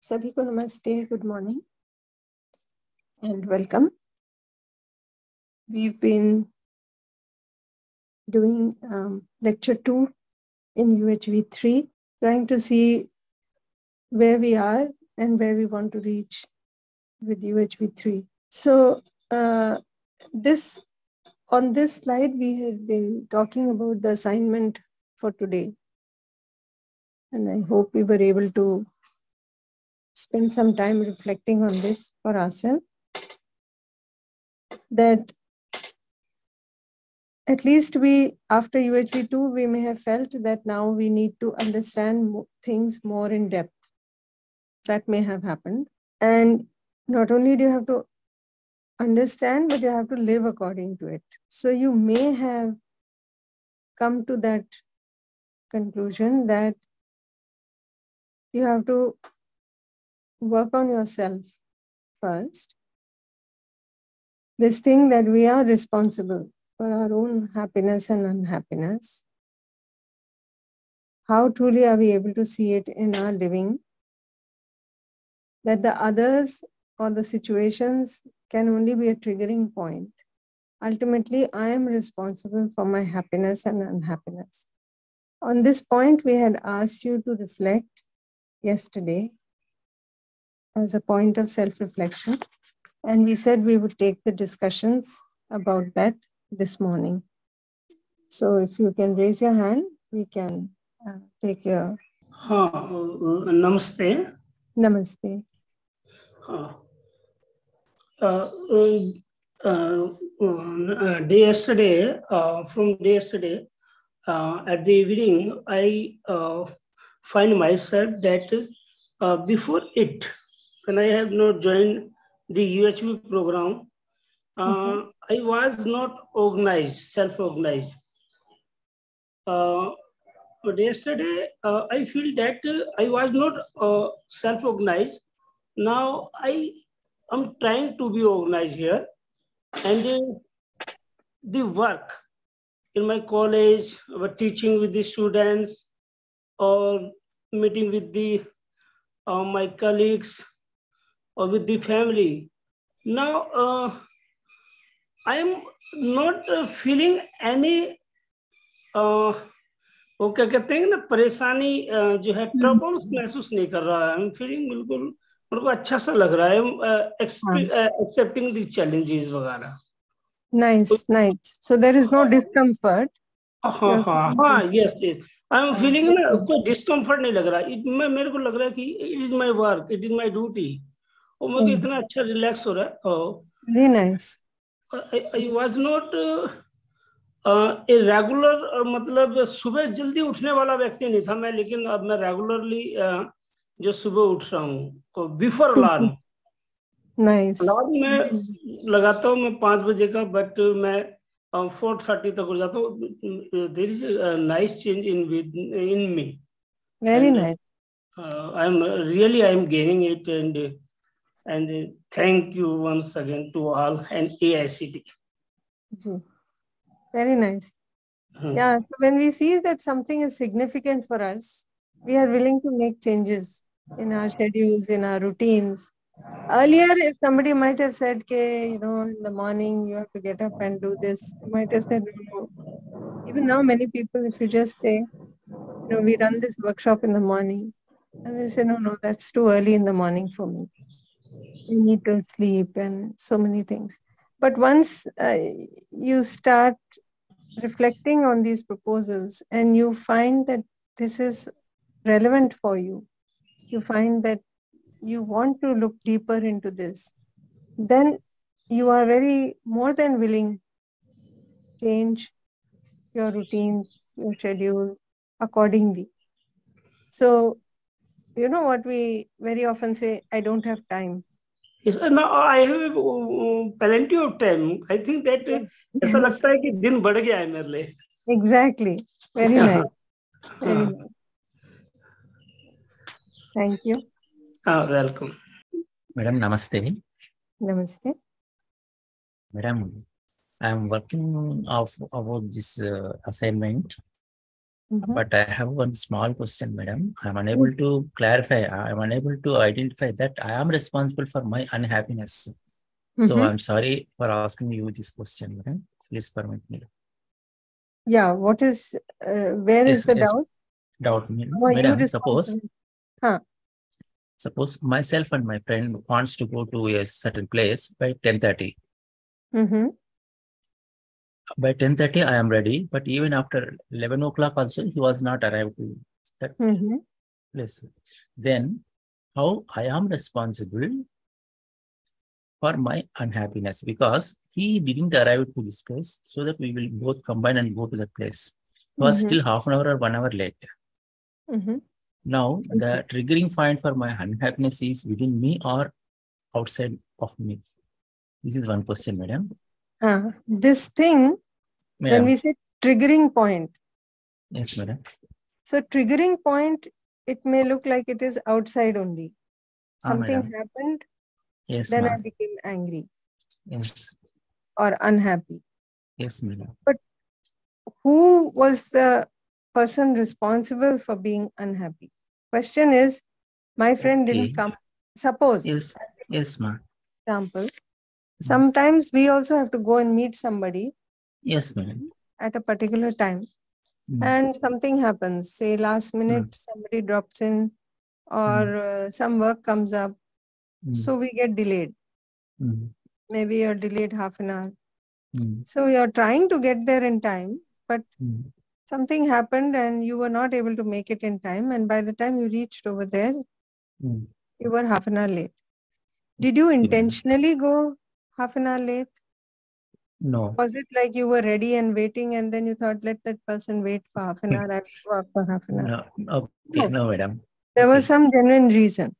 सभी को नमस्ते, good morning and welcome. We've been doing lecture 2 in UHV 3, trying to see where we are and where we want to reach with UHV 3. So on this slide, we have been talking about the assignment for today. And I hope we were able to spend some time reflecting on this for ourselves. That at least after UHV 2, we may have felt that now we need to understand things more in depth. That may have happened. And not only do you have to understand, but you have to live according to it. So you may have come to that conclusion that you have to work on yourself first. This thing that we are responsible for our own happiness and unhappiness. How truly are we able to see it in our living? That the others or the situations can only be a triggering point. Ultimately, I am responsible for my happiness and unhappiness. On this point, we had asked you to reflect yesterday as a point of self-reflection. And we said we would take the discussions about that this morning. So if you can raise your hand, we can take your... Namaste. Namaste. Day yesterday, at the evening, I find myself that before it, when I have not joined the UHV program, I was not organized, self-organized. But yesterday, I feel that I was not self-organized. Now I am trying to be organized here, and the work in my college, teaching with the students, or meeting with the my colleagues, or with the family. Now I am not feeling any वो क्या कहते हैं ना परेशानी जो है troubles महसूस नहीं कर रहा है. आई एम फीलिंग बिल्कुल मेरे को अच्छा सा लग रहा है. एक्सेप्टिंग द चैलेंजेस वगैरह. Nice. So there is no discomfort. हाँ, yes. आई एम फीलिंग ना कोई डिस्कम्फर्ट नहीं लग रहा. मेरे को लग रहा है कि it is my work, it is my duty. और मेरे को इतना अच्छा रिलैक्स हो रहा है. Very nice. I was not regular, मतलब सुबह जल्दी उठने वाला व्यक्ति नहीं था मैं, लेकिन अब मैं रेगुलरली जो सुबह उठ रहा हूँ बिफोर अलार्म. Nice. अलार्म मैं लगाता हूँ मैं 5 बजे का, बट मैं 4:30 तक उठ जाता हूँ. There is a nice change in me. Very nice. I am gaining it, and thank you once again to all and AICTE. Very nice. Yeah, so when we see that something is significant for us, we are willing to make changes in our schedules, in our routines. Earlier, if somebody might have said, in the morning you have to get up and do this, you might have said, no. Even now, many people, if you just say, we run this workshop in the morning, and they say, no, that's too early in the morning for me. I need to sleep and so many things. But once you start reflecting on these proposals and you find that this is relevant for you, you find that you want to look deeper into this, then you are very more than willing to change your routines, your schedules accordingly. So, you know what we very often say, I don't have time. Yes, now I have plenty of time. I think that ऐसा लगता है कि दिन बढ़ गया है मेरे लिए. Exactly. Very nice. Very nice. Thank you. Welcome. Madam, namaste. Namaste. Madam, I am working about this assignment. But I have one small question, madam. I'm unable to clarify. I'm unable to identify that I am responsible for my unhappiness. So I'm sorry for asking you this question, madam. Please permit me. Yeah, what is, where is the doubt? Doubt, madam. Suppose myself and my friend wants to go to a certain place by 10:30. By 10:30, I am ready. But even after 11 o'clock also, he was not arrived to that place. Then, how I am responsible for my unhappiness? Because he didn't arrive to this place, so that we will both combine and go to that place. He was still half an hour or 1 hour late. Now, the triggering point for my unhappiness is within me or outside of me? This is one question, madam. This thing, when we say triggering point. Yes, madam. So triggering point, it may look like it is outside only. Something happened, then I became angry. Yes. Or unhappy. Yes, madam. But who was the person responsible for being unhappy? Question is, my friend didn't come. Suppose. Yes, ma'am. Example. Sometimes we also have to go and meet somebody. Yes, ma'am. At a particular time. And something happens. Say last minute, somebody drops in or some work comes up. So we get delayed. Maybe you're delayed half an hour. So you're trying to get there in time, but something happened and you were not able to make it in time. And by the time you reached over there, you were half an hour late. Did you intentionally go half an hour late? No. Was it like you were ready and waiting and then you thought, let that person wait for half an hour, I will go up for half an hour? No, no, madam. There was some genuine reason.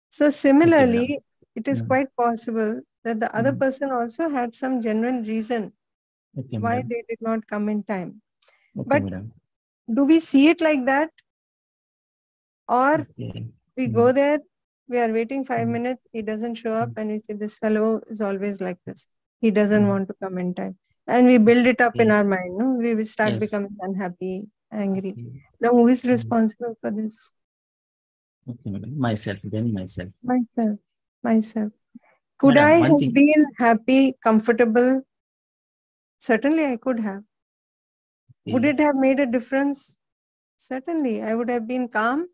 So similarly, it is quite possible that the other person also had some genuine reason why they did not come in time. But do we see it like that? Or we go there, we are waiting 5 minutes, he doesn't show up and we say this fellow is always like this. He doesn't want to come in time. And we build it up in our mind. No? We will start becoming unhappy, angry. Now who is responsible for this? Myself, then myself. Myself. Could I have been happy, comfortable? Certainly I could have. Would it have made a difference? Certainly. I would have been calm.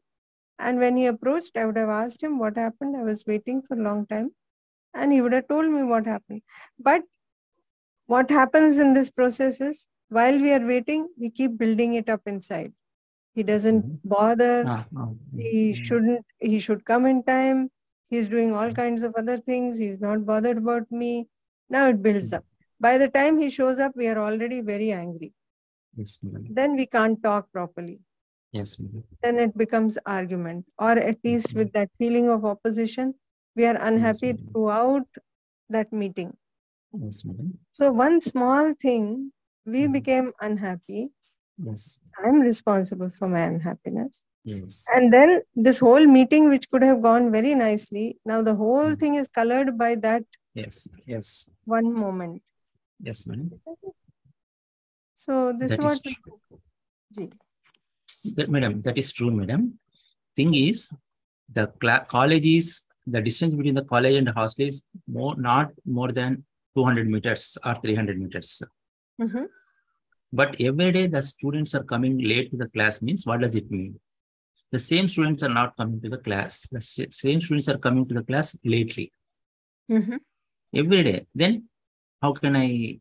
And when he approached, I would have asked him what happened. I was waiting for a long time. And he would have told me what happened. But what happens in this process is, while we are waiting, we keep building it up inside. He doesn't bother. He should come in time. He's doing all kinds of other things. He's not bothered about me. Now it builds up. By the time he shows up, we are already very angry. Yes, then we can't talk properly. Yes, then it becomes argument, or at least with that feeling of opposition, we are unhappy throughout that meeting. Yes, so one small thing, we became unhappy. Yes. I'm responsible for my unhappiness. Yes. And then this whole meeting, which could have gone very nicely, now the whole thing is colored by that one moment. Yes, madam. So this is what we do. Madam, that is true, madam. Thing is, the college is, the distance between the college and the hostel is not more than 200 meters or 300 meters. But every day the students are coming late to the class means, what does it mean? The same students are not coming to the class. The same students are coming to the class lately. Every day. Then how can I?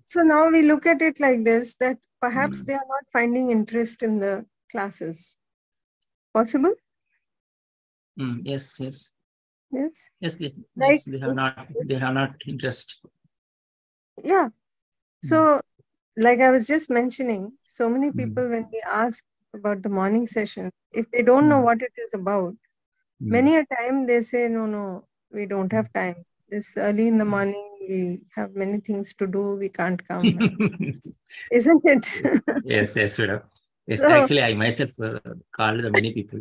So now we look at it like this, that perhaps they are not finding interest in the classes. Possible? Yes, yes. Yes. Yes, they have not interest. Yeah. So, like I was just mentioning, so many people, when we ask about the morning session, if they don't know what it is about, many a time they say, no, we don't have time. This early in the morning, we have many things to do. We can't come. Isn't it? Yes, madam. Yes, actually, I myself called the many people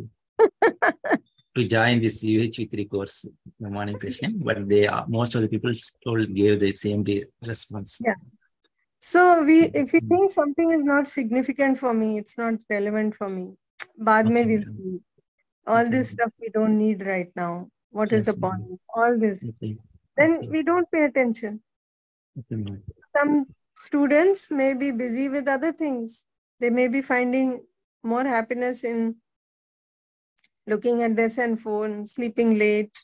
to join this UHV III course, the morning session, but most of the people gave the same response. Yeah. So if we think something is not significant for me, it's not relevant for me, baad mein we'll see. All this stuff we don't need right now. What is the point? All this. Then we don't pay attention. Some students may be busy with other things. They may be finding more happiness in looking at their cell phone, sleeping late,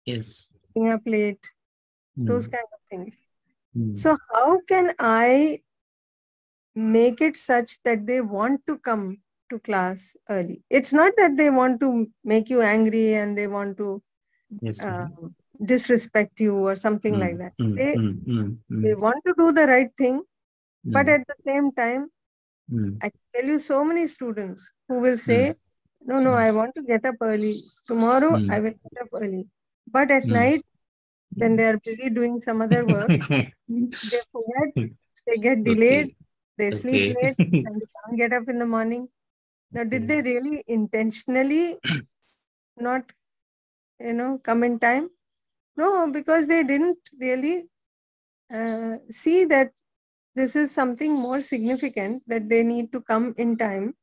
staying up late, those kind of things. So how can I make it such that they want to come to class early? It's not that they want to make you angry and they want to disrespect you or something like that. They want to do the right thing, but at the same time, I can tell you so many students who will say, no, I want to get up early. Tomorrow I will get up early. But at night, when they are busy doing some other work, they forget, they get delayed, they sleep late, and they can't get up in the morning. Now, did they really intentionally not, come in time? No, because they didn't really see that this is something more significant, that they need to come in time.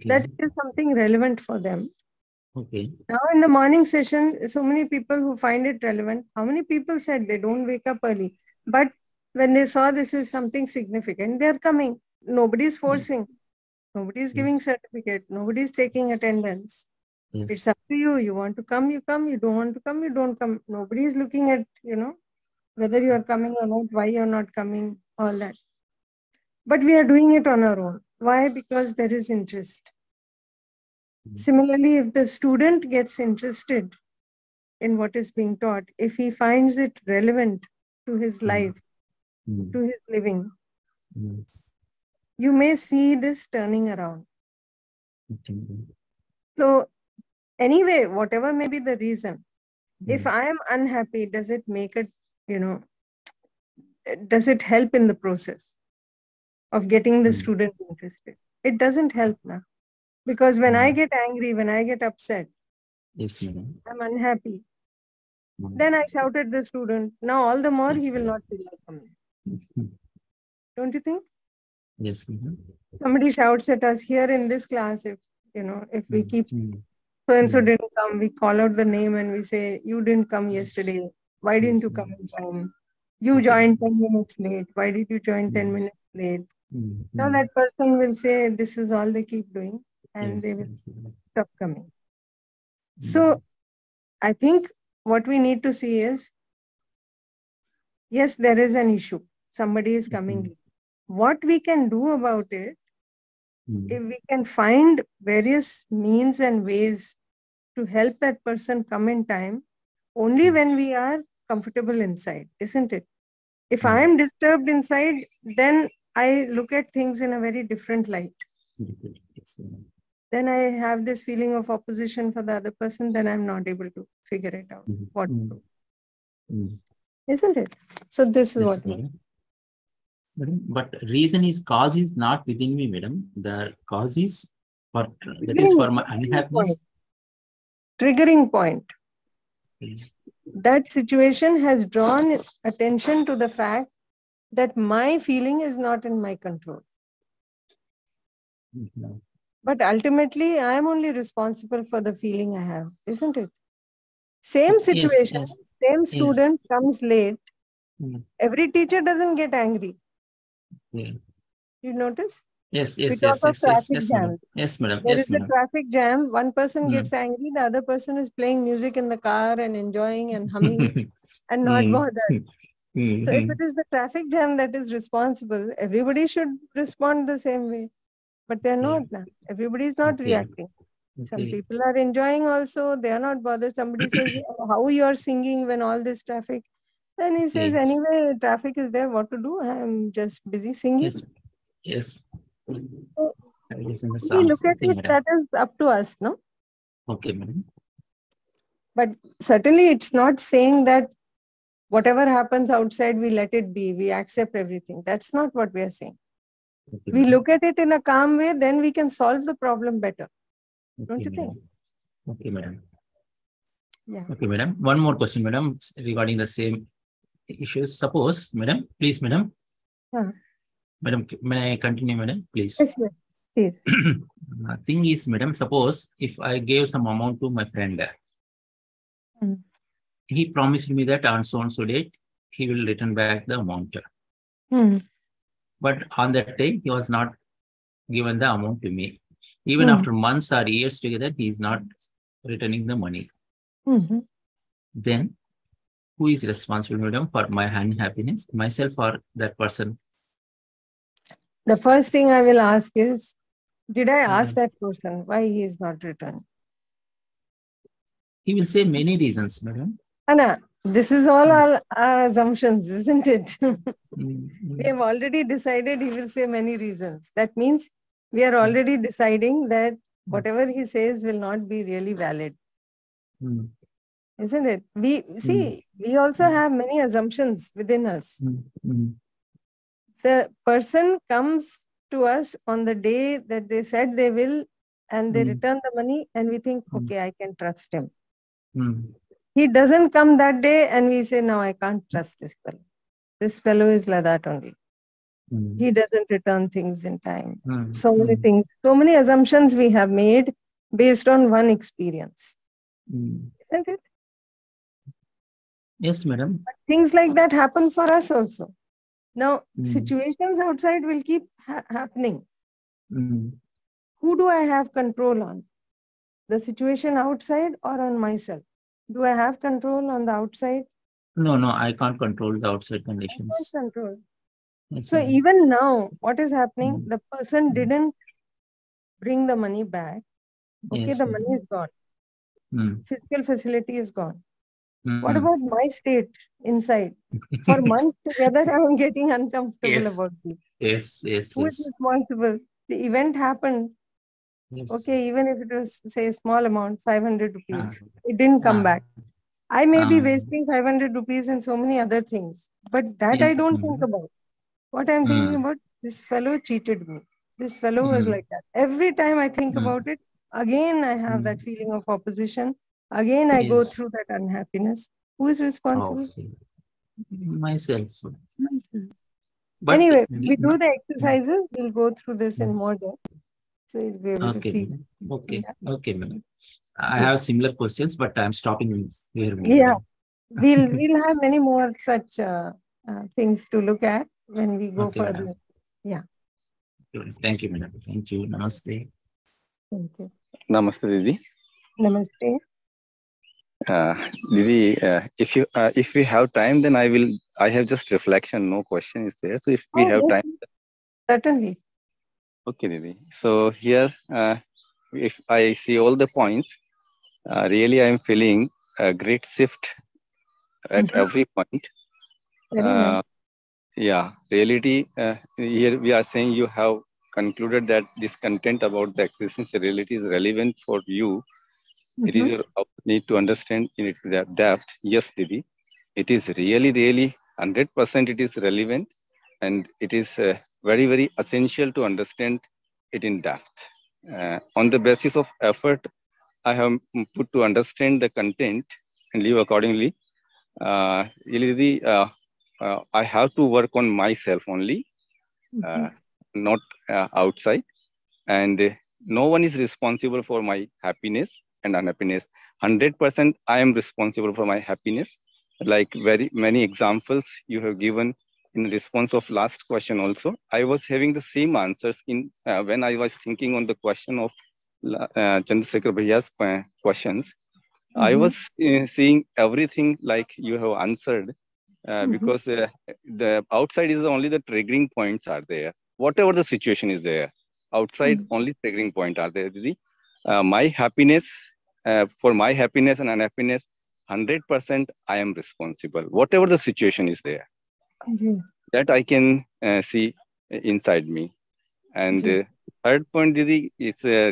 That is something relevant for them. Now in the morning session, so many people who find it relevant, how many people said they don't wake up early? But when they saw this is something significant, they are coming. Nobody's forcing. Nobody's giving certificate. Nobody's taking attendance. It's up to you. You want to come, you come. You don't want to come, you don't come. Nobody's looking at, whether you are coming or not, why you're not coming, all that. But we are doing it on our own. Why? Because there is interest. Similarly, if the student gets interested in what is being taught, if he finds it relevant to his life, to his living, you may see this turning around. So anyway, whatever may be the reason, if I am unhappy, does it make it, does it help in the process of getting the student interested? It doesn't help now. Because when I get angry, when I get upset, I'm unhappy. Then I shout at the student. Now all the more he will not feel like coming. Don't you think? Yes. Somebody shouts at us here in this class, if we keep so-and-so didn't come, we call out the name and we say, you didn't come yesterday. Why didn't you come in time? You joined 10 minutes late. Why did you join 10 minutes late? Now that person will say, this is all they keep doing, and they will stop coming. So I think what we need to see is, yes, there is an issue. Somebody is coming late. What we can do about it, if we can find various means and ways to help that person come in time, only when we are comfortable inside, isn't it? If I am disturbed inside, then I look at things in a very different light. Then I have this feeling of opposition for the other person, then I'm not able to figure it out. What to do. Isn't it? So this is what we... Madam, but reason is, cause is not within me, madam. The cause is for, that is for my unhappiness. Triggering point. That situation has drawn attention to the fact that my feeling is not in my control. But ultimately, I am only responsible for the feeling I have, isn't it? Same situation, same student comes late. Every teacher doesn't get angry. You notice? Yes, we talk of traffic jam. Yes, madam. There is a traffic jam. One person gets angry, the other person is playing music in the car and enjoying and humming and not bothered. So if it is the traffic jam that is responsible, everybody should respond the same way. But they're not now. Everybody is not reacting. Some people are enjoying also. They are not bothered. Somebody says, how you are singing when all this traffic? Then he says, anyway, traffic is there. What to do? I am just busy singing. Yes. So, we look at it, that is up to us, no? Okay, madam. But certainly it's not saying that whatever happens outside, we let it be. We accept everything. That's not what we are saying. We look at it in a calm way, then we can solve the problem better. Don't you think? Okay, madam. Yeah. Okay, madam. One more question, madam, regarding the same issues. Suppose, madam, please, madam. Madam, may I continue, madam, please? Yes, yes, please. Thing is, madam, suppose if I gave some amount to my friend, he promised me that on so and so date, he will return back the amount. But on that day, he was not given the amount to me. Even after months or years together, he is not returning the money. Then, who is responsible, madam, for my unhappiness, myself or that person? The first thing I will ask is, did I ask that person why he is not returned? He will say many reasons, madam. Anna, this is all our assumptions, isn't it? We have already decided he will say many reasons. That means we are already deciding that whatever he says will not be really valid. Isn't it? We see, we also have many assumptions within us. The person comes to us on the day that they said they will, and they return the money, and we think, okay, I can trust him. He doesn't come that day, and we say, no, I can't trust this fellow. This fellow is like that only. He doesn't return things in time. So many things, so many assumptions we have made based on one experience. Isn't it? Yes, madam. But things like that happen for us also. Now, situations outside will keep happening. Who do I have control on? The situation outside or on myself? Do I have control on the outside? No, I can't control the outside conditions. I can't control. Yes, So madam. even now, what is happening? The person didn't bring the money back. Okay, Yes, the money is gone. Physical facility is gone. What about my state inside? For months together, I am getting uncomfortable about this. Yes. Who is responsible? The event happened. Yes. Okay, even if it was, say, a small amount, 500 rupees, it didn't come back. I may be wasting 500 rupees and so many other things, but that I don't think about. What I'm thinking about, this fellow cheated me. This fellow was like that. Every time I think about it, again I have that feeling of opposition. Again I go through that unhappiness. Who is responsible? Okay. Myself. But anyway, we do the exercises. We'll go through this in more depth. So you'll be able to see. Okay, madam. I have similar questions, but I'm stopping here. Yeah, we'll have many more such things to look at when we go further. Madam. Yeah. Thank you, madam. Thank you. Namaste. Thank you. Namaste, Didi. Namaste. Didi, if we have time, then I have just reflection. No question is there. So if we have time, certainly. Okay, Didi. So here, if I see all the points, really I am feeling a great shift at every point. Yeah, reality, here we are saying you have concluded that this content about the existence reality is relevant for you. It is your need to understand in its depth. Yes, Didi, it is really 100% it is relevant, and it is very, very essential to understand it in depth. On the basis of effort I have put to understand the content and live accordingly, really, I have to work on myself only, not outside. And no one is responsible for my happiness and unhappiness. 100% I am responsible for my happiness. Like very many examples you have given in response of last question also. I was having the same answers in when I was thinking on the question of Chandrasekhar Bhaiya's questions. I was seeing everything like you have answered, because the outside is only the triggering points are there. Whatever the situation is there, outside only triggering point are there. My happiness, for my happiness and unhappiness, 100% I am responsible. Whatever the situation is there, that I can see inside me. And third point, Didi, is a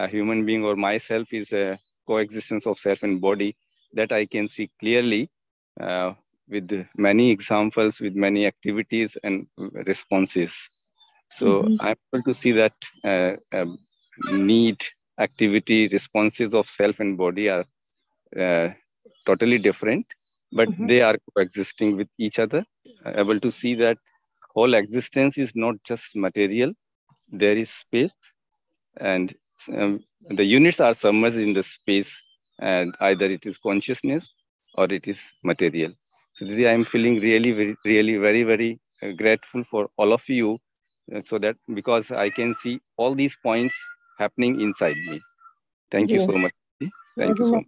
human being or myself is a coexistence of self and body that I can see clearly with many examples, with many activities and responses. So I'm able to see that need, activity, responses of self and body are totally different, but they are coexisting with each other. Able to see that whole existence is not just material. There is space, and the units are submerged in the space, and either it is consciousness or it is material. So I am feeling really, really very grateful for all of you, so that because I can see all these points happening inside me. Thank you so much. Thank you so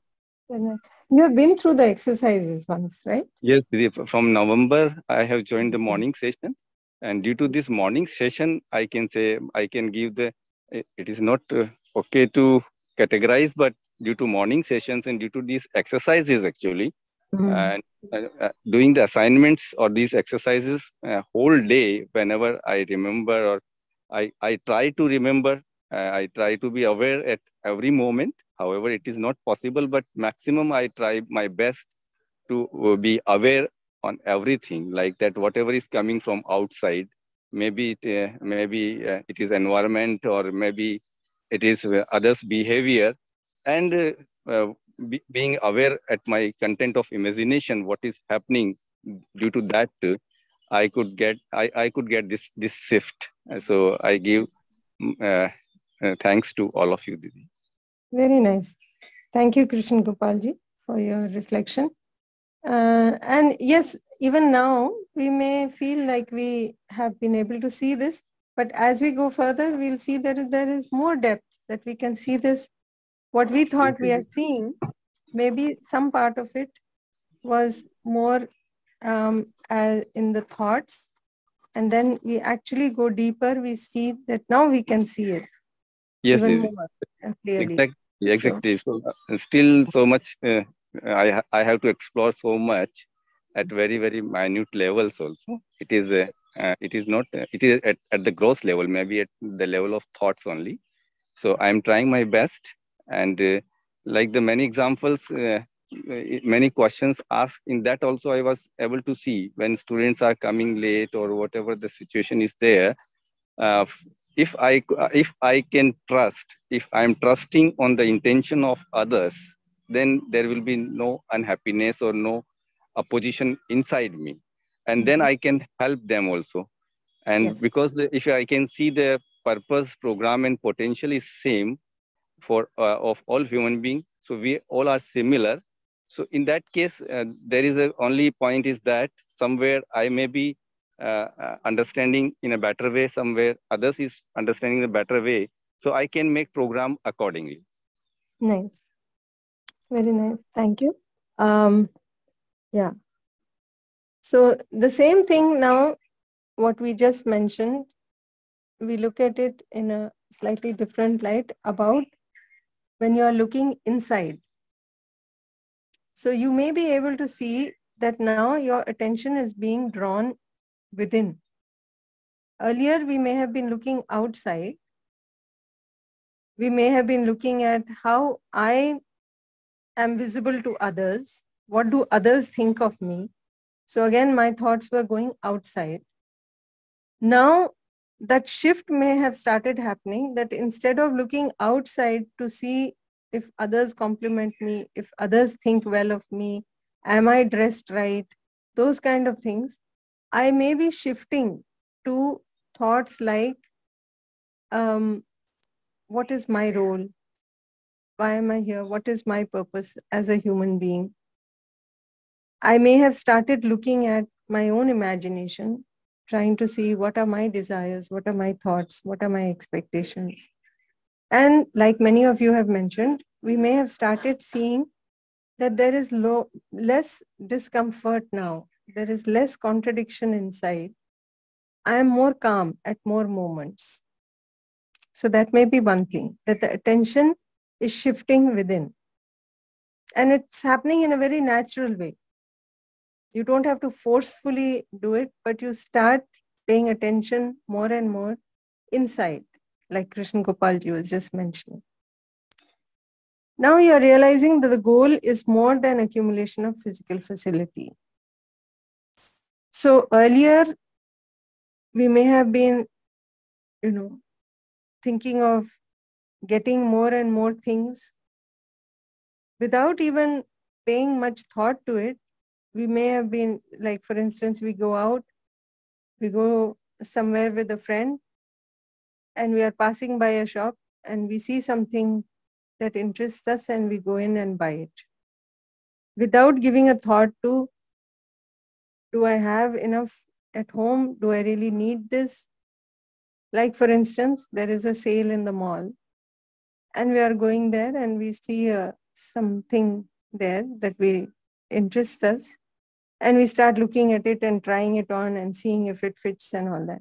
much. You have been through the exercises once, right? Yes, from November, I have joined the morning session. And due to this morning session, I can say, I can give the, it is not okay to categorize, but due to morning sessions and due to these exercises actually, and doing the assignments or these exercises whole day, whenever I remember or I try to remember, I try to be aware at every moment. However, it is not possible, but maximum I try my best to be aware on everything, like that whatever is coming from outside, maybe it is environment, or maybe it is others behavior, and being aware at my content of imagination, what is happening. Due to that, I could get this shift. So I give thanks to all of you, Didi. Very nice. Thank you, Krishna Gopalji, for your reflection. And yes, even now, we may feel like we have been able to see this, but as we go further, we'll see that there is more depth, that we can see this. What we thought we are seeing, maybe some part of it was more in the thoughts, and then we actually go deeper, we see that now we can see it. Yes, even more clearly. Exactly. So still so much, I have to explore so much at very minute levels also. It is not, it is at the gross level, maybe at the level of thoughts only. So I'm trying my best, and like the many examples, many questions asked in that also, I was able to see when students are coming late or whatever the situation is there. If I can trust, if I'm trusting on the intention of others, then there will be no unhappiness or no opposition inside me, and then I can help them also. And because if I can see the purpose, program, and potential is same for of all human beings, so we all are similar. So in that case, there is a only point is that somewhere I may be understanding in a better way, somewhere others is understanding in a better way, so I can make program accordingly. Nice. Very nice. Thank you. Yeah. So the same thing now, what we just mentioned, we look at it in a slightly different light about when you are looking inside. So you may be able to see that now your attention is being drawn within. Earlier, we may have been looking outside. We may have been looking at how I am visible to others. What do others think of me? So again, my thoughts were going outside. Now, that shift may have started happening, that instead of looking outside to see if others compliment me, if others think well of me, am I dressed right, those kind of things, I may be shifting to thoughts like, what is my role? Why am I here? What is my purpose as a human being? I may have started looking at my own imagination, trying to see what are my desires, what are my thoughts, what are my expectations. And like many of you have mentioned, we may have started seeing that there is less discomfort now. There is less contradiction inside. I am more calm at more moments. So that may be one thing, that the attention is shifting within. And it's happening in a very natural way. You don't have to forcefully do it, but you start paying attention more and more inside, like Krishna Gopalji was just mentioning. Now you're realizing that the goal is more than accumulation of physical facility. So earlier, we may have been, thinking of getting more and more things without even paying much thought to it. We may have been, like, for instance, we go out We go somewhere with a friend and we are passing by a shop and we see something that interests us and we go in and buy it. Without giving a thought to, do I have enough at home? Do I really need this? Like for instance, there is a sale in the mall and we are going there and we see something there that interests us. And we start looking at it and trying it on and seeing if it fits and all that.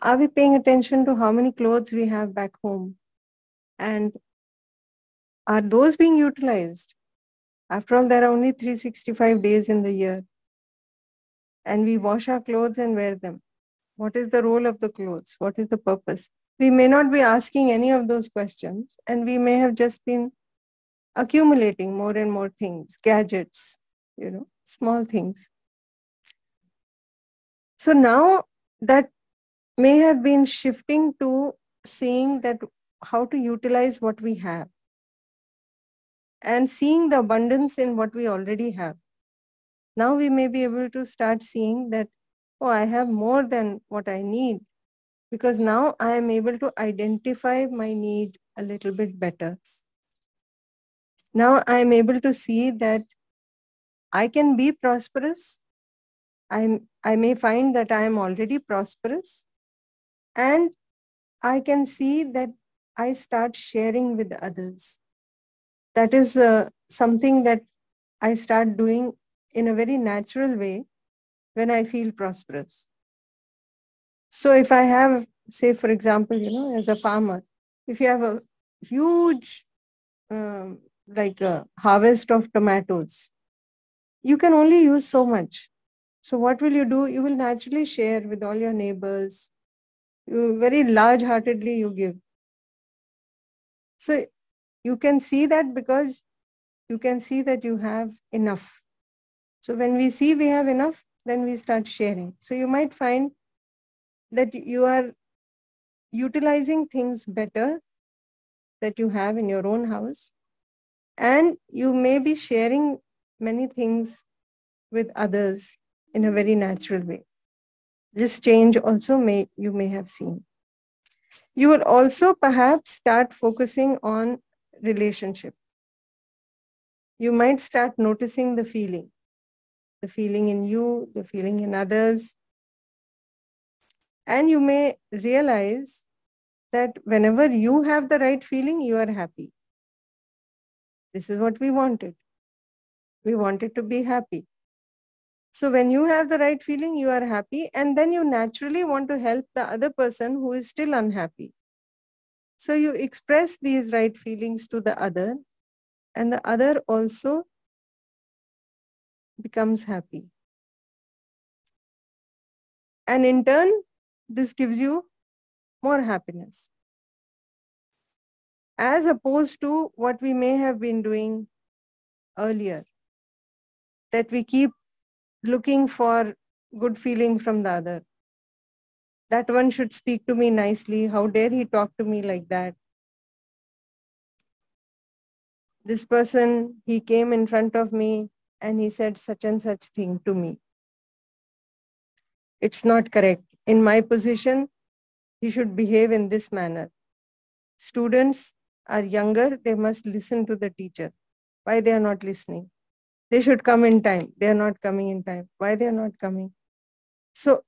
Are we paying attention to how many clothes we have back home? And are those being utilized? After all, there are only 365 days in the year. And we wash our clothes and wear them. What is the role of the clothes? What is the purpose? We may not be asking any of those questions, and we may have just been accumulating more and more things, gadgets, small things. So now that may have been shifting to seeing that how to utilize what we have and seeing the abundance in what we already have. Now we may be able to start seeing that, oh, I have more than what I need, because now I am able to identify my need a little bit better. Now I am able to see that I can be prosperous. I may find that I am already prosperous, and I can see that I start sharing with others. That is something that I start doing in a very natural way when I feel prosperous. So if I have, say, for example, as a farmer, if you have a huge like a harvest of tomatoes, you can only use so much. So what will you do? You will naturally share with all your neighbors. You very large-heartedly you give. So you can see that because you can see that you have enough. So when we see we have enough, then we start sharing. So you might find that you are utilizing things better that you have in your own house, and you may be sharing many things with others in a very natural way. This change also you may have seen. You will also perhaps start focusing on relationship. You might start noticing the feeling in you, the feeling in others. And you may realize that whenever you have the right feeling, you are happy. This is what we wanted. We wanted to be happy. So when you have the right feeling, you are happy, and then you naturally want to help the other person who is still unhappy. So you express these right feelings to the other, and the other also becomes happy. And in turn, this gives you more happiness. As opposed to what we may have been doing earlier, that we keep looking for good feeling from the other. That one should speak to me nicely. How dare he talk to me like that? This person, he came in front of me and he said such and such thing to me. It's not correct. In my position, he should behave in this manner. Students are younger, they must listen to the teacher. Why they are not listening? They should come in time. They are not coming in time. Why they are not coming? So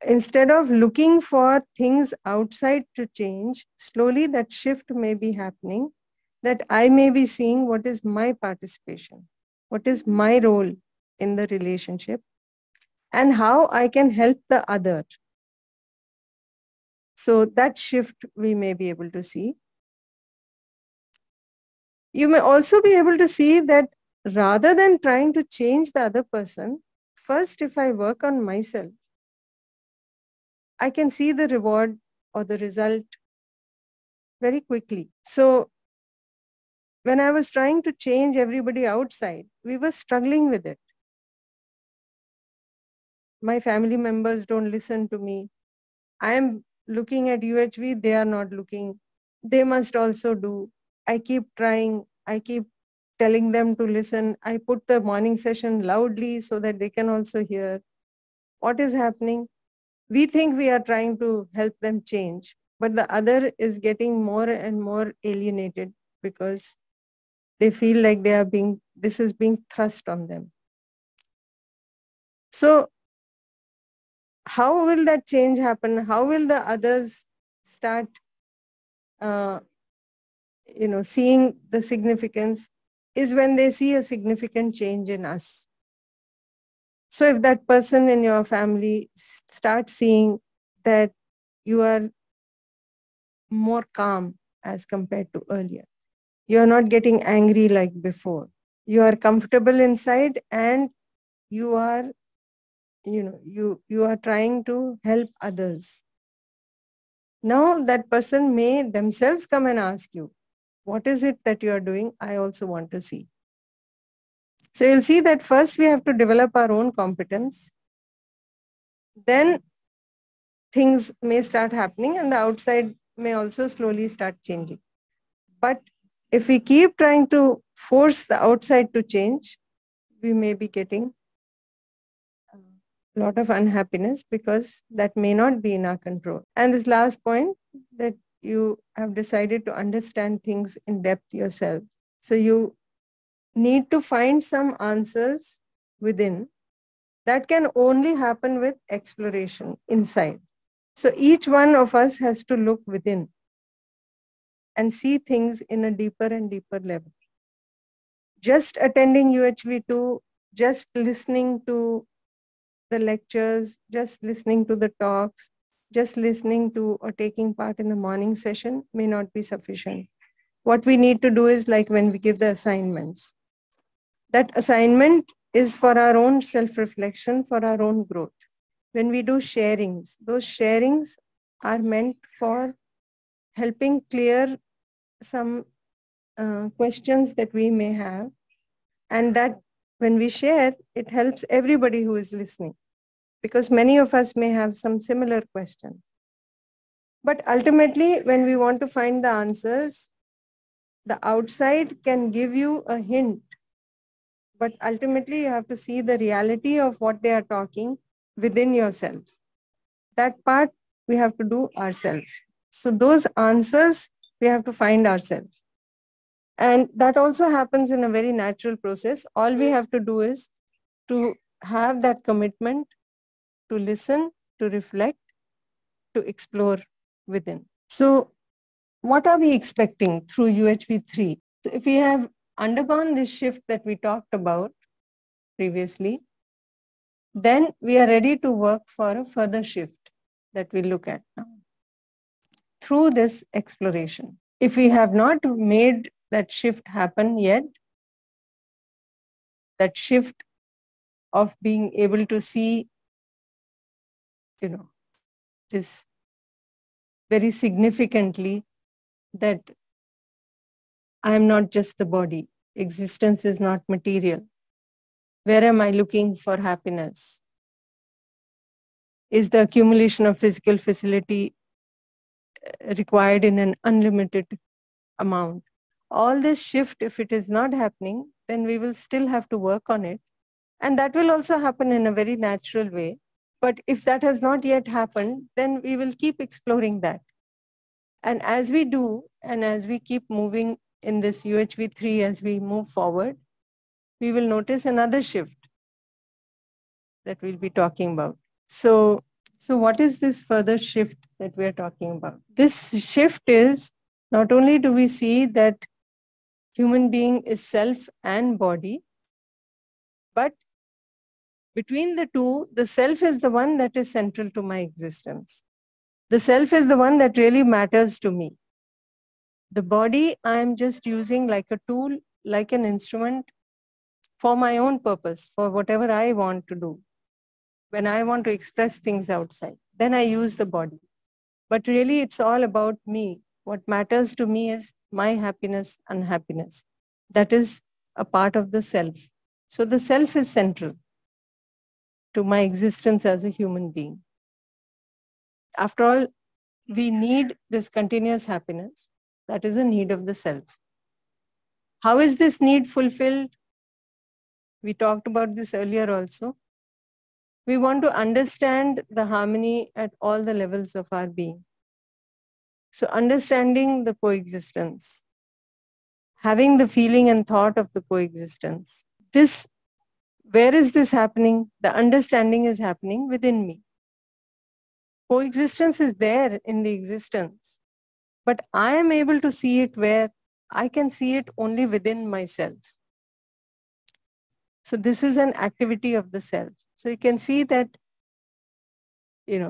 instead of looking for things outside to change, slowly that shift may be happening, that I may be seeing what is my participation, what is my role in the relationship, and how I can help the other. So that shift we may be able to see. You may also be able to see that rather than trying to change the other person, first, if I work on myself, I can see the reward or the result very quickly. So when I was trying to change everybody outside, we were struggling with it. My family members don't listen to me. I am looking at UHV, they are not looking. They must also do. I keep trying. I keep telling them to listen. I put the morning session loudly so that they can also hear. What is happening? We think we are trying to help them change, but the other is getting more and more alienated because they feel like this is being thrust on them. So how will that change happen? How will the others start, seeing the significance? Is when they see a significant change in us. So if that person in your family starts seeing that you are more calm as compared to earlier, you are not getting angry like before, you are comfortable inside, and you are, you are trying to help others. Now that person may themselves come and ask you, what is it that you are doing? I also want to see. So you'll see that first we have to develop our own competence. Then things may start happening and the outside may also slowly start changing. But if we keep trying to force the outside to change, we may be getting a lot of unhappiness because that may not be in our control. And this last point, that you have decided to understand things in depth yourself. So you need to find some answers within. That can only happen with exploration inside. So each one of us has to look within and see things in a deeper and deeper level. Just attending UHV II, just listening to the lectures, just listening to the talks, just listening to or taking part in the morning session may not be sufficient. What we need to do is like when we give the assignments. That assignment is for our own self-reflection, for our own growth. When we do sharings, those sharings are meant for helping clear some questions that we may have, and that when we share, it helps everybody who is listening, because many of us may have some similar questions. But ultimately, when we want to find the answers, the outside can give you a hint, but ultimately you have to see the reality of what they are talking within yourself. That part we have to do ourselves. So those answers we have to find ourselves. And that also happens in a very natural process. All we have to do is to have that commitment to listen, to reflect, to explore within. So what are we expecting through UHV III? So if we have undergone this shift that we talked about previously, then we are ready to work for a further shift that we look at now through this exploration. If we have not made that shift happen yet, that shift of being able to see, this very significantly, that I am not just the body, existence is not material. Where am I looking for happiness? Is the accumulation of physical facility required in an unlimited amount? All this shift, if it is not happening, then we will still have to work on it. And that will also happen in a very natural way. But if that has not yet happened, then we will keep exploring that. And as we do, and as we keep moving in this UHV III, as we move forward, we will notice another shift that we'll be talking about. So what is this further shift that we are talking about? This shift is, not only do we see that human being is self and body, but between the two, the self is the one that is central to my existence. The self is the one that really matters to me. The body I am just using like a tool, like an instrument for my own purpose, for whatever I want to do. When I want to express things outside, then I use the body. But really it's all about me. What matters to me is my happiness, unhappiness. That is a part of the self. So the self is central to my existence as a human being. After all, we need this continuous happiness. That is a need of the self. How is this need fulfilled? We talked about this earlier also. We want to understand the harmony at all the levels of our being. So understanding the coexistence, having the feeling and thought of the coexistence. Where is this happening? The understanding is happening within me. Coexistence is there in the existence, but I am able to see it where I can see it only within myself. So this is an activity of the self. So you can see that, it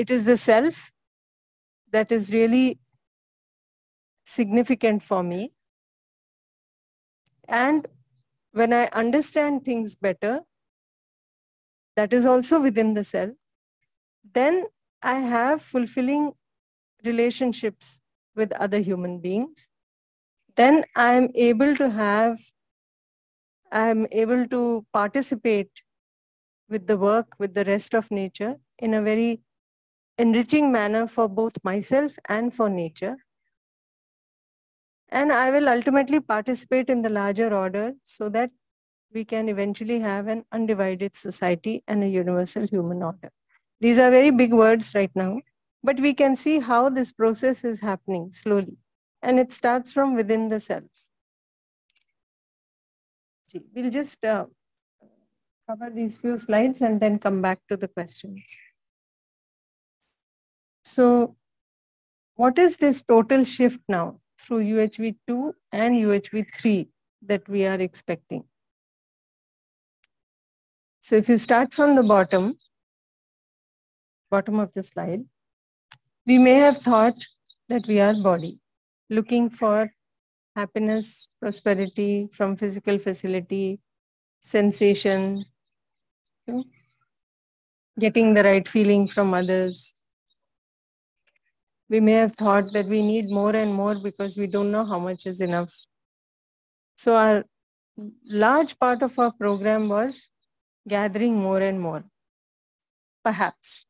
is the self that is really significant for me. And when I understand things better, that is also within the self, then I have fulfilling relationships with other human beings. Then I am able to participate with the work, with the rest of nature in a very enriching manner for both myself and for nature. And I will ultimately participate in the larger order so that we can eventually have an undivided society and a universal human order. These are very big words right now, but we can see how this process is happening slowly. And it starts from within the self. We'll just cover these few slides and then come back to the questions. So what is this total shift now through UHV II and UHV III that we are expecting? So if you start from the bottom of the slide, we may have thought that we are body, looking for happiness, prosperity from physical facility, sensation, getting the right feeling from others. We may have thought that we need more and more because we don't know how much is enough. So our large part of our program was gathering more and more, perhaps.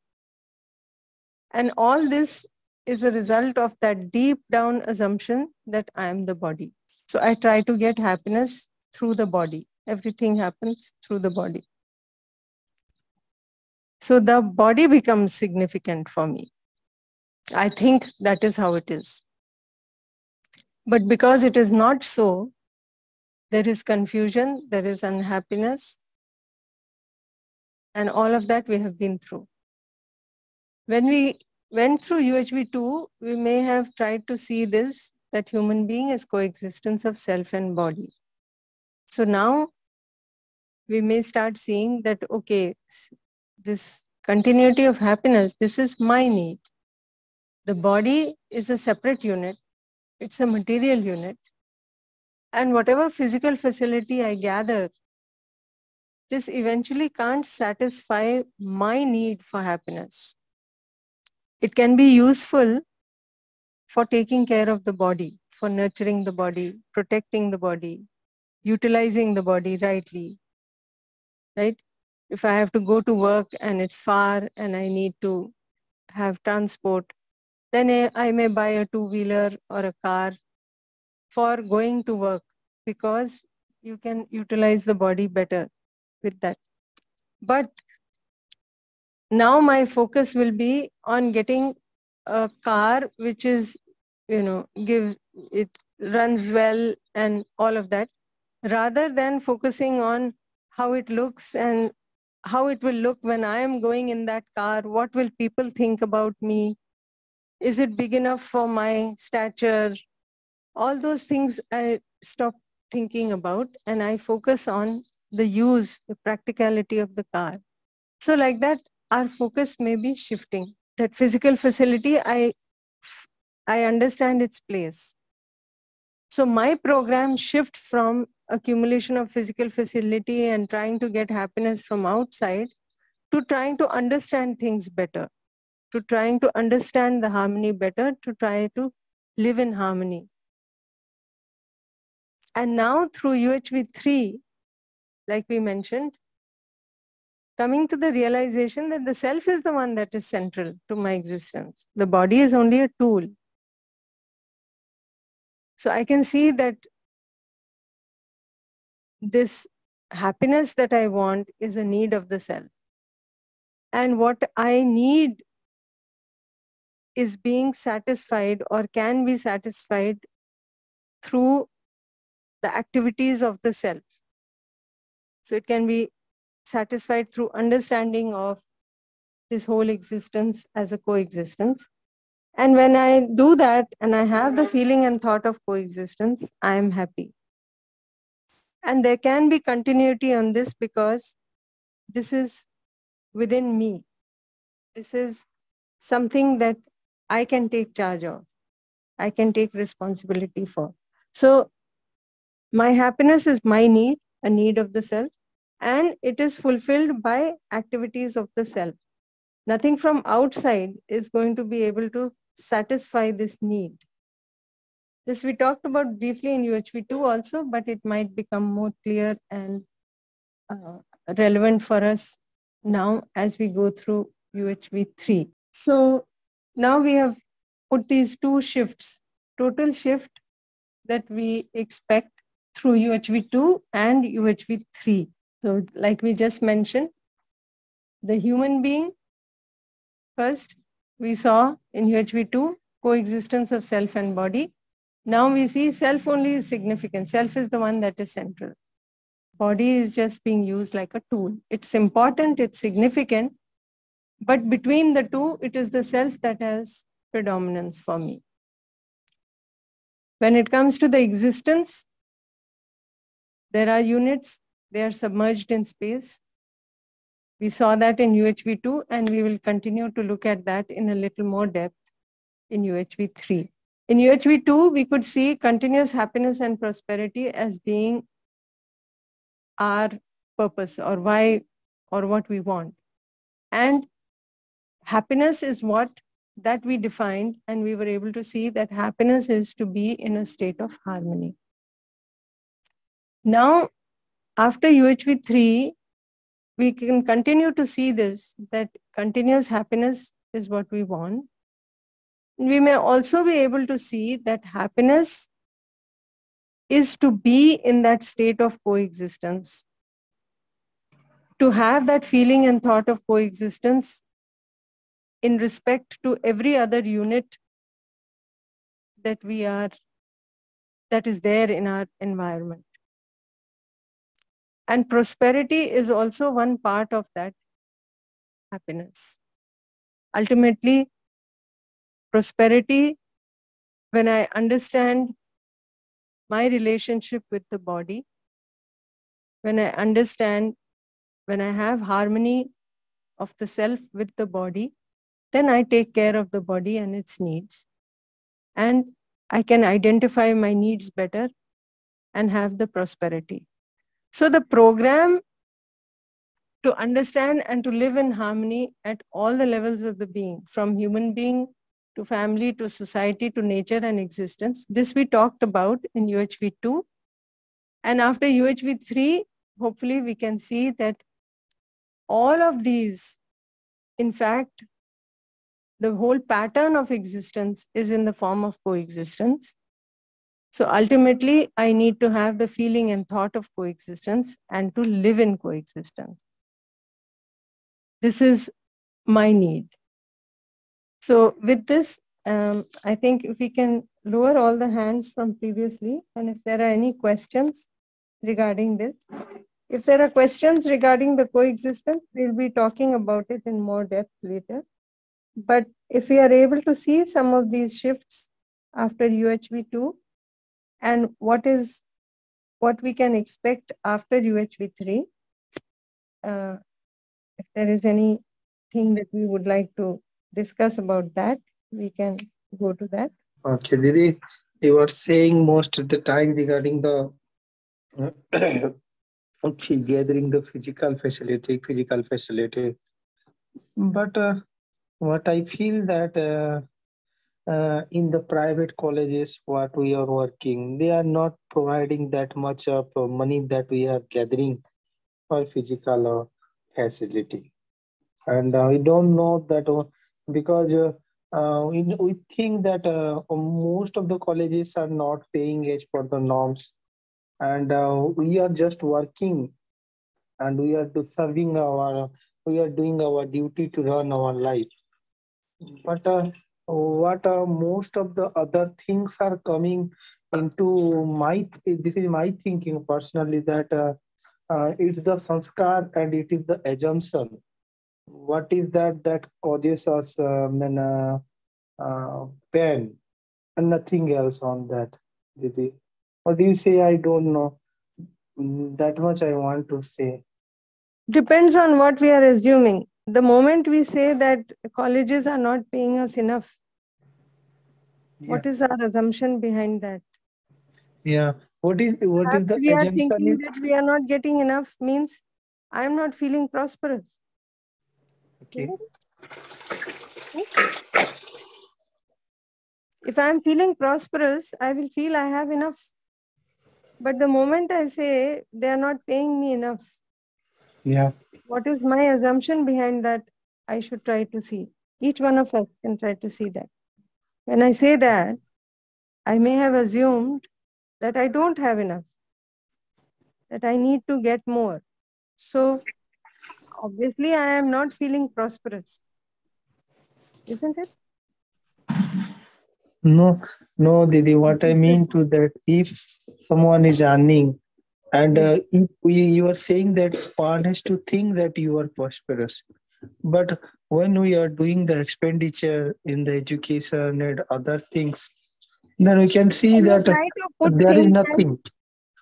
And all this is a result of that deep down assumption that I am the body. So I try to get happiness through the body. Everything happens through the body. So the body becomes significant for me. I think that is how it is. But because it is not so, there is confusion, there is unhappiness, and all of that we have been through. When we went through UHV II, we may have tried to see this, that human being is coexistence of self and body. So now we may start seeing that, okay, this continuity of happiness, this is my need. The body is a separate unit. It's a material unit. And whatever physical facility I gather, this eventually can't satisfy my need for happiness. It can be useful for taking care of the body, for nurturing the body, protecting the body, utilizing the body rightly, right? If I have to go to work and it's far and I need to have transport, then I may buy a two-wheeler or a car for going to work because you can utilize the body better with that. But now my focus will be on getting a car which is, it runs well and all of that, rather than focusing on how it looks and how it will look when I am going in that car. What will people think about me? Is it big enough for my stature? All those things I stop thinking about and I focus on the use, the practicality of the car. So like that, our focus may be shifting. That physical facility, I understand its place. So my program shifts from accumulation of physical facility and trying to get happiness from outside to trying to understand things better, to trying to understand the harmony better, to try to live in harmony. And now through UHV III, like we mentioned, coming to the realization that the self is the one that is central to my existence. The body is only a tool. So I can see that this happiness that I want is a need of the self. And what I need is being satisfied or can be satisfied through the activities of the self. So it can be satisfied through understanding of this whole existence as a coexistence. And when I do that and I have the feeling and thought of coexistence, I am happy. And there can be continuity on this because this is within me. This is something that I can take charge of. I can take responsibility for. So my happiness is my need, a need of the self, and it is fulfilled by activities of the self. Nothing from outside is going to be able to satisfy this need. This we talked about briefly in UHV II also, but it might become more clear and relevant for us now as we go through UHV III. So now we have put these two shifts, total shift that we expect through UHV II and UHV III. So like we just mentioned, the human being, first we saw in UHV II, coexistence of self and body. Now we see self only is significant. Self is the one that is central. Body is just being used like a tool. It's important, it's significant, but between the two, it is the self that has predominance for me. When it comes to the existence, there are units, they are submerged in space. We saw that in UHV II, and we will continue to look at that in a little more depth in UHV III. In UHV II, we could see continuous happiness and prosperity as being our purpose or why or what we want. And happiness is what that we defined, and we were able to see that happiness is to be in a state of harmony. Now, after UHV III, we can continue to see this, that continuous happiness is what we want. We may also be able to see that happiness is to be in that state of coexistence, to have that feeling and thought of coexistence in respect to every other unit that is there in our environment. And prosperity is also one part of that happiness. Ultimately, prosperity, when I understand my relationship with the body, when I have harmony of the self with the body, then I take care of the body and its needs. And I can identify my needs better and have the prosperity. So the program to understand and to live in harmony at all the levels of the being, from human being to family to society to nature and existence, this we talked about in UHV II. And after UHV III, hopefully we can see that all of these, in fact, the whole pattern of existence is in the form of coexistence. So ultimately, I need to have the feeling and thought of coexistence and to live in coexistence. This is my need. So with this, I think if we can lower all the hands from previously, and if there are any questions regarding this. If there are questions regarding the coexistence, we'll be talking about it in more depth later. But if we are able to see some of these shifts after UHV II and what we can expect after UHV III, if there is anything that we would like to discuss about that, we can go to that. Okay, Didi, you are saying most of the time regarding the gathering the physical facility. But what I feel that in the private colleges, what we are working, they are not providing that much of money that we are gathering for physical facility. And we don't know that because we think that most of the colleges are not paying as per the norms, and we are just working and we are we are doing our duty to run our life. But what most of the other things are coming into this is my thinking personally, that it's the sanskar and it is the assumption. What is that causes us pain, and nothing else on that, Didi? What do you say? I don't know. That much I want to say. Depends on what we are assuming. The moment we say that colleges are not paying us enough, what is our assumption behind that? Yeah. What is Perhaps the we are assumption? thinking that we are not getting enough means I am not feeling prosperous. Okay. If I am feeling prosperous, I will feel I have enough. But the moment I say they are not paying me enough, Yeah. what is my assumption behind that? I should try to see. Each one of us can try to see that. When I say that, I may have assumed that I don't have enough, that I need to get more. So obviously I am not feeling prosperous, isn't it? No, no, Didi. What I mean to that, if someone is earning, and if you are saying that one has to think that you are prosperous, but when we are doing the expenditure in the education and other things, then we can see When we that try to put there is things nothing.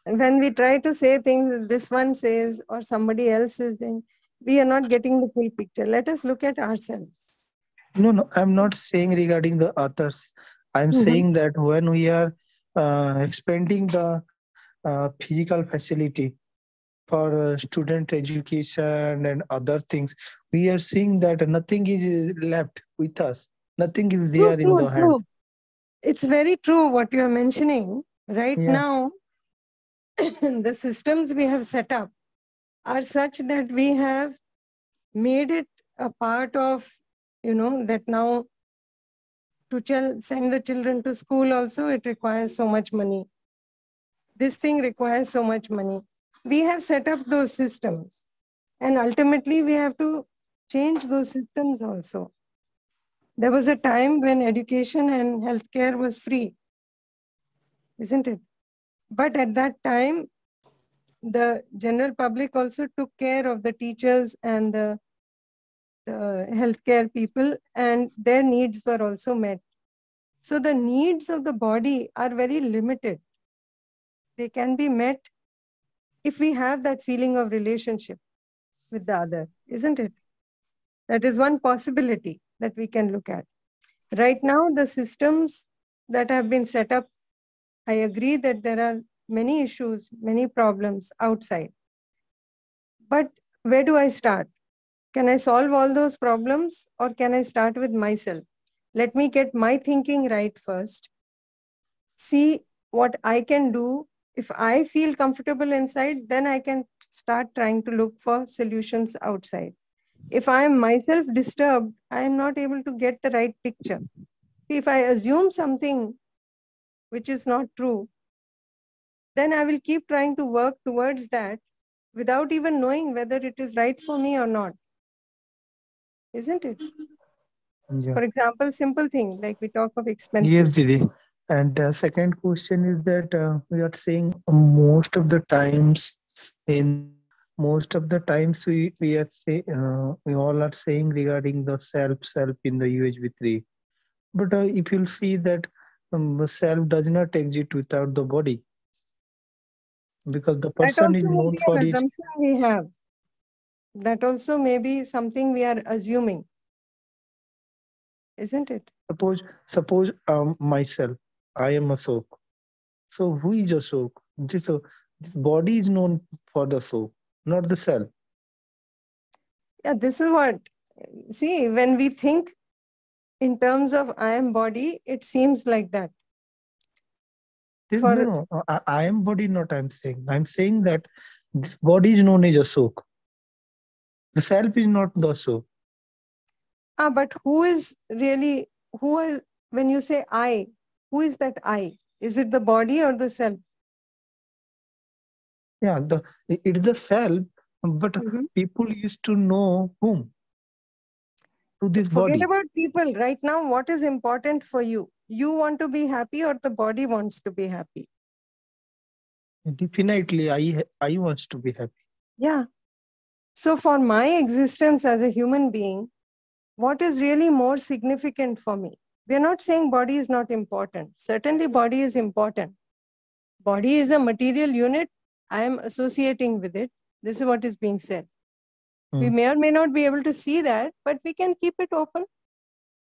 when we try to say things this one says or somebody else is doing, we are not getting the full picture. Let us look at ourselves. No, no, I'm not saying regarding the others. I'm saying that when we are expanding the physical facility for student education and other things, we are seeing that nothing is left with us. Nothing is True, there in true, the hand. true. It's very true what you are mentioning. Right Yeah. now, the systems we have set up are such that we have made it a part of, that now to send the children to school also, it requires so much money. This thing requires so much money. We have set up those systems, and ultimately we have to change those systems also. There was a time when education and healthcare was free, isn't it? But at that time, the general public also took care of the teachers and the healthcare people, and their needs were also met. So the needs of the body are very limited. They can be met if we have that feeling of relationship with the other, isn't it? That is one possibility that we can look at. Right now, the systems that have been set up, I agree that there are many issues, many problems outside. But where do I start? Can I solve all those problems, or can I start with myself? Let me get my thinking right first. See what I can do. If I feel comfortable inside, then I can start trying to look for solutions outside. If I am myself disturbed, I am not able to get the right picture. If I assume something which is not true, then I will keep trying to work towards that without even knowing whether it is right for me or not. Isn't it? Yeah. For example, simple thing like we talk of expenses. Yes, Didi. And second question is that we are saying most of the times we are we all are saying regarding the self in the UHV 3. But if you'll see that the self does not exist without the body, because the That person is also may known be for an his. assumption we have. That also may be something we are assuming, isn't it? Suppose myself, I am a soul. So who is a soul? This body is known for the soul, not the self. Yeah, this is what, see, when we think in terms of I am body, it seems like that. No, I am body, not I'm saying. I'm saying that this body is known as a soul. The self is not the soul. But who is really, when you say I, who is that I? Is it the body or the self? Yeah, it's the self, But people used to know whom? To this Forget body. about people. Right now, what is important for you? You want to be happy or the body wants to be happy? Definitely, I wants to be happy. Yeah. So for my existence as a human being, what is really more significant for me? We are not saying body is not important. Certainly body is important. Body is a material unit. I am associating with it. This is what is being said. We may or may not be able to see that, but we can keep it open.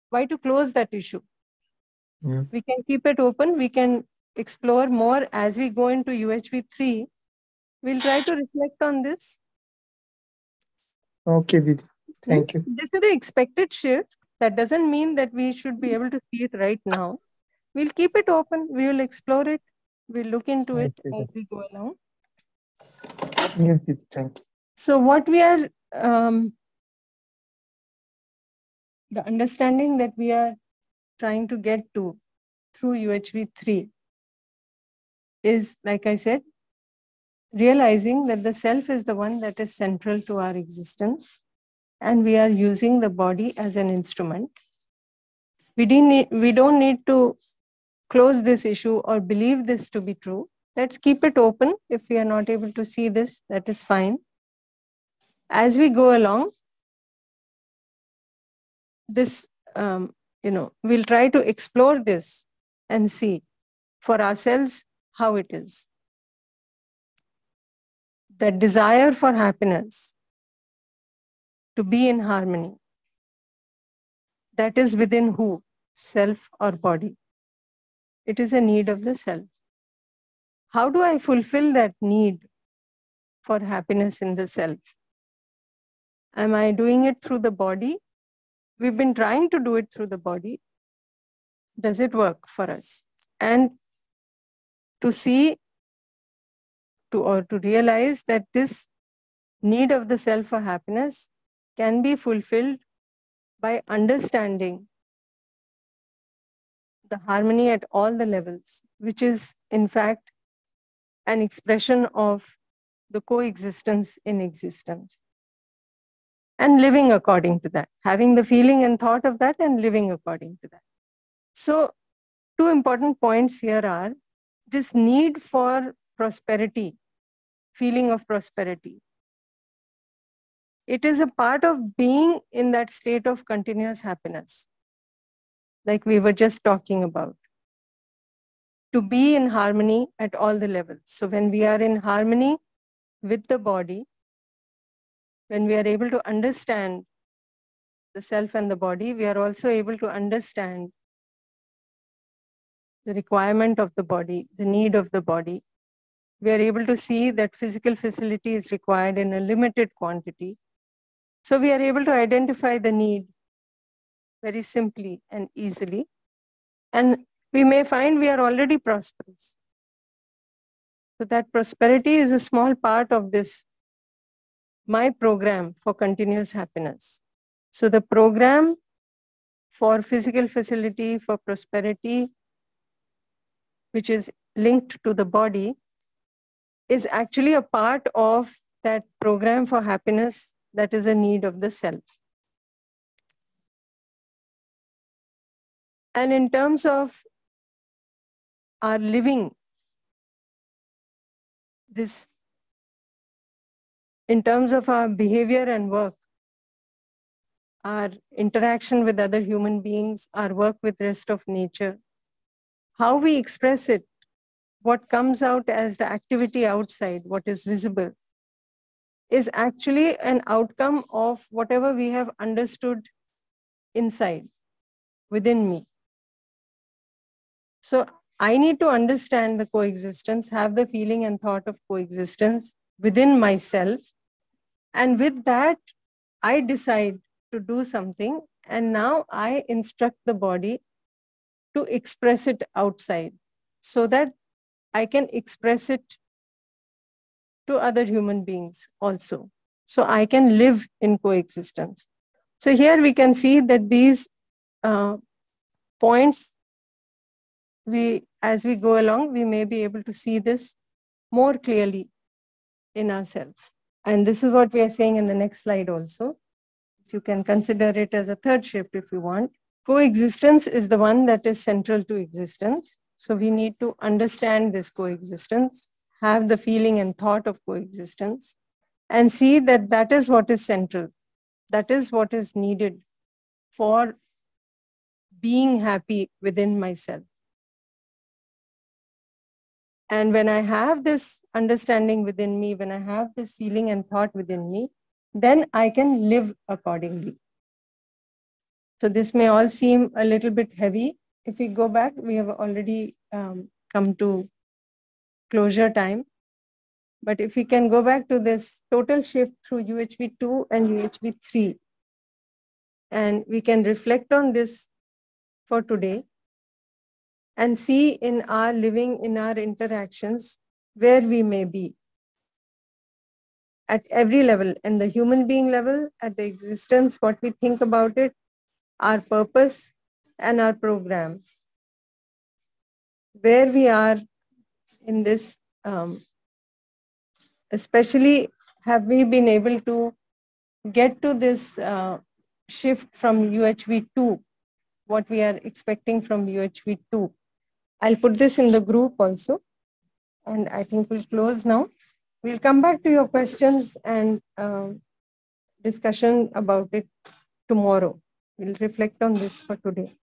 Why to close that issue? We can keep it open. We can explore more as we go into UHV III. We'll try to reflect on this. Okay, Didi. Thank you. This is the expected shift. That doesn't mean that we should be able to see it right now. We'll keep it open. We will explore it. We'll look into it as we go along. Yes, Didi. Thank you. So what we are, the understanding that we are trying to get to through UHV III is, like I said, realizing that the self is the one that is central to our existence, and we are using the body as an instrument. We don't need to close this issue or believe this to be true. Let's keep it open. If we are not able to see this, that is fine. As we go along, this, we'll try to explore this and see for ourselves how it is. The desire for happiness, to be in harmony, that is within who? Self or body? It is a need of the self. How do I fulfill that need for happiness in the self? Am I doing it through the body? We've been trying to do it through the body. Does it work for us? And to see or to realize that this need of the self for happiness can be fulfilled by understanding the harmony at all the levels, which is in fact an expression of the coexistence in existence. And living according to that, having the feeling and thought of that and living according to that. So, two important points here are this need for prosperity, feeling of prosperity. It is a part of being in that state of continuous happiness, like we were just talking about. To be in harmony at all the levels. So when we are in harmony with the body, when we are able to understand the self and the body, we are also able to understand the requirement of the body, the need of the body. We are able to see that physical facility is required in a limited quantity. So we are able to identify the need very simply and easily. And we may find we are already prosperous. So that prosperity is a small part of this, my program for continuous happiness. So the program for physical facility, for prosperity, which is linked to the body, is actually a part of that program for happiness that is a need of the self. And in terms of our living, this, in terms of our behavior and work, our interaction with other human beings, our work with rest of nature, how we express it, what comes out as the activity outside, what is visible, is actually an outcome of whatever we have understood inside, within me. So I need to understand the coexistence, have the feeling and thought of coexistence within myself. And with that, I decide to do something. And now I instruct the body to express it outside so that I can express it to other human beings also. So I can live in coexistence. So here we can see that these points, as we go along, we may be able to see this more clearly in ourselves. And this is what we are saying in the next slide also. So you can consider it as a third shift if you want. Coexistence is the one that is central to existence. So we need to understand this coexistence, have the feeling and thought of coexistence, and see that that is what is central. That is what is needed for being happy within myself. And when I have this understanding within me, when I have this feeling and thought within me, then I can live accordingly. So this may all seem a little bit heavy. If we go back, we have already come to closure time. But if we can go back to this total shift through UHV 2 and UHV 3, and we can reflect on this for today and see in our living, in our interactions, where we may be at every level, in the human being level, at the existence, what we think about it, our purpose and our program, where we are in this, especially have we been able to get to this shift from UHV 2, what we are expecting from UHV 2. I'll put this in the group also, and I think we'll close now. We'll come back to your questions and discussion about it tomorrow. We'll reflect on this for today.